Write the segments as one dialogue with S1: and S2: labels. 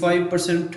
S1: 5%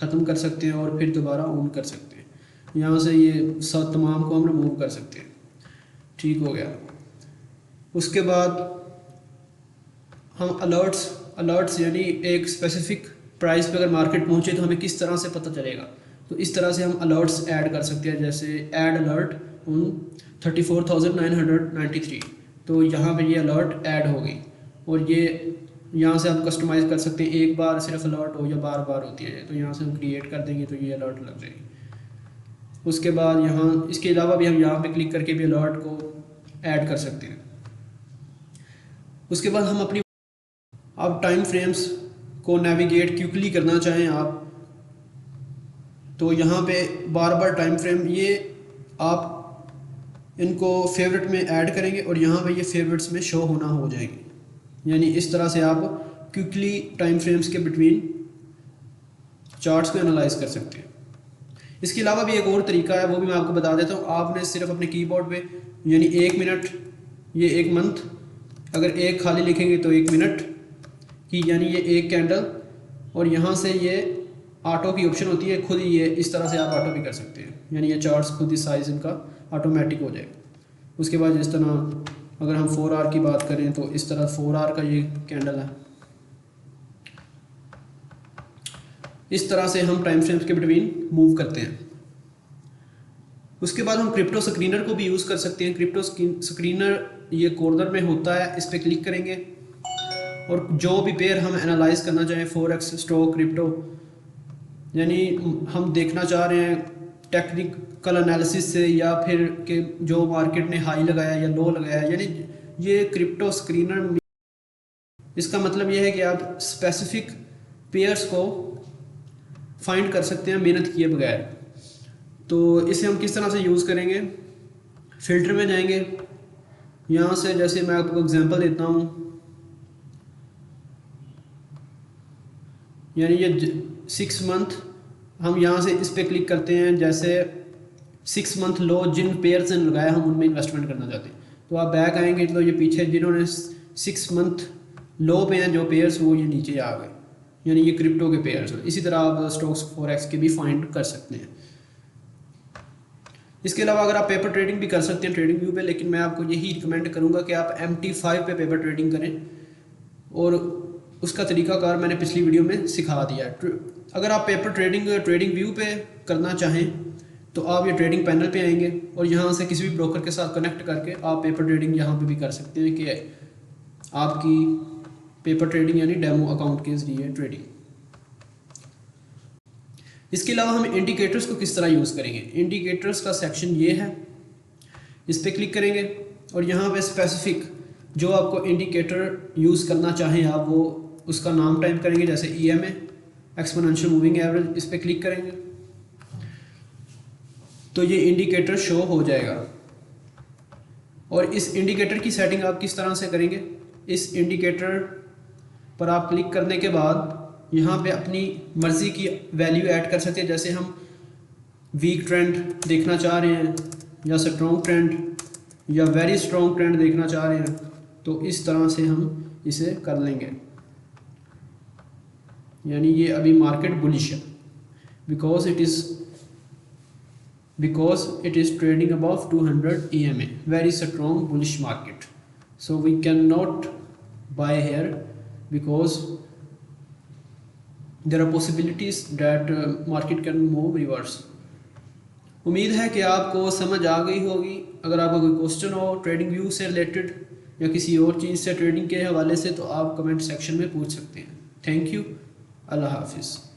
S1: ख़त्म कर सकते हैं और फिर दोबारा ऑन कर सकते हैं। यहाँ से ये सब तमाम को हम रिमूव कर सकते हैं। ठीक हो गया। उसके बाद हम अलर्ट्स यानी एक स्पेसिफिक प्राइस पे अगर मार्केट पहुँचे तो हमें किस तरह से पता चलेगा, तो इस तरह से हम अलर्ट्स ऐड कर सकते हैं। जैसे ऐड अलर्ट ऑन 34,993, तो यहाँ पे ये अलर्ट ऐड हो गई और ये यहाँ से हम कस्टमाइज़ कर सकते हैं, एक बार सिर्फ अलर्ट हो या बार बार होती है, तो यहाँ से हम क्रिएट कर देंगे तो ये अलर्ट लग जाएगी। उसके बाद यहाँ इसके अलावा भी हम यहाँ पे क्लिक करके भी अलर्ट को ऐड कर सकते हैं। उसके बाद हम अपनी अब टाइम फ्रेम्स को नेविगेट क्विकली करना चाहें आप, तो यहाँ पे बार बार टाइम फ्रेम ये आप इनको फेवरेट में ऐड करेंगे और यहाँ पे ये फेवरेट्स में शो होना हो जाएंगे। यानी इस तरह से आप क्विकली टाइम फ्रेम्स के बिटवीन चार्ट्स को एनालाइज कर सकते हैं। इसके अलावा भी एक और तरीका है, वो भी मैं आपको बता देता हूँ। आपने सिर्फ अपने कीबोर्ड पे यानी 1 मिनट, ये 1 मंथ, अगर एक खाली लिखेंगे तो 1 मिनट की, यानी ये 1 कैंडल, और यहाँ से ये ऑटो की ऑप्शन होती है, खुद ही ये इस तरह से आप ऑटो भी कर सकते हैं, यानी ये चार्ट्स खुद ही साइज़ इनका ऑटोमेटिक हो जाएगा। उसके बाद जिस तरह अगर हम 4 आवर की बात करें तो इस तरह 4 आवर का ये कैंडल है। इस तरह से हम टाइम फ्रेम्स के बिटवीन मूव करते हैं। उसके बाद हम क्रिप्टो स्क्रीनर को भी यूज़ कर सकते हैं। क्रिप्टो स्क्रीनर ये कॉर्नर में होता है, इस पर क्लिक करेंगे और जो भी पेयर हम एनालाइज करना चाहें, फॉरेक्स, स्टॉक, क्रिप्टो, यानी हम देखना चाह रहे हैं टेक्निकल एनालिसिस से या फिर कि जो मार्केट ने हाई लगाया या लो लगाया, यानी ये क्रिप्टो स्क्रीनर, इसका मतलब ये है कि आप स्पेसिफिक पेयर्स को फाइंड कर सकते हैं मेहनत किए बगैर। तो इसे हम किस तरह से यूज़ करेंगे, फ़िल्टर में जाएंगे, यहाँ से जैसे मैं आपको एग्जांपल देता हूँ, यानी ये 6 मंथ, हम यहाँ से इस पर क्लिक करते हैं। जैसे 6 मंथ लो जिन पेयर्स ने लगाया हम उनमें इन्वेस्टमेंट करना चाहते हैं, तो आप बैक आएंगे तो ये पीछे जिन्होंने 6 मंथ लो पे हैं जो पेयर्स, वो ये नीचे आ गए, यानी ये क्रिप्टो के पेयर्स हैं। इसी तरह आप स्टॉक्स, फॉरेक्स के भी फाइंड कर सकते हैं। इसके अलावा अगर आप पेपर ट्रेडिंग भी कर सकते हैं ट्रेडिंग व्यू पे, लेकिन मैं आपको यही रिकमेंड करूंगा कि आप MT5 पे पेपर ट्रेडिंग करें, और उसका तरीकाकार मैंने पिछली वीडियो में सिखा दिया है। अगर आप पेपर ट्रेडिंग व्यू पे करना चाहें तो आप ये ट्रेडिंग पैनल पे आएंगे और यहाँ से किसी भी ब्रोकर के साथ कनेक्ट करके आप पेपर ट्रेडिंग यहाँ पे भी कर सकते हैं, कि आपकी पेपर ट्रेडिंग यानी डेमो अकाउंट के जरिए ट्रेडिंग। इसके अलावा हम इंडिकेटर्स को किस तरह यूज़ करेंगे, इंडिकेटर्स का सेक्शन ये है, इस पर क्लिक करेंगे और यहाँ पे स्पेसिफिक जो आपको इंडिकेटर यूज़ करना चाहें आप, वो उसका नाम टाइप करेंगे। जैसे EMA, एक्सपोनेंशियल मूविंग एवरेज, इस पर क्लिक करेंगे तो ये इंडिकेटर शो हो जाएगा। और इस इंडिकेटर की सेटिंग आप किस तरह से करेंगे, इस इंडिकेटर पर आप क्लिक करने के बाद यहाँ पे अपनी मर्ज़ी की वैल्यू ऐड कर सकते हैं। जैसे हम वीक ट्रेंड देखना चाह रहे हैं, या स्ट्रॉन्ग ट्रेंड, या वेरी स्ट्रॉन्ग ट्रेंड देखना चाह रहे हैं, तो इस तरह से हम इसे कर लेंगे। यानी ये अभी मार्केट बुलिश है, because it is trading above 200 EMA, very strong bullish market, so we can not buy here because there are possibilities that market can move reverse. उम्मीद है कि आपको समझ आ गई होगी। अगर आपका कोई क्वेश्चन हो ट्रेडिंग व्यू से रिलेटेड या किसी और चीज़ से ट्रेडिंग के हवाले से, तो आप कमेंट सेक्शन में पूछ सकते हैं। थैंक यू, अल्लाह हाफिज़।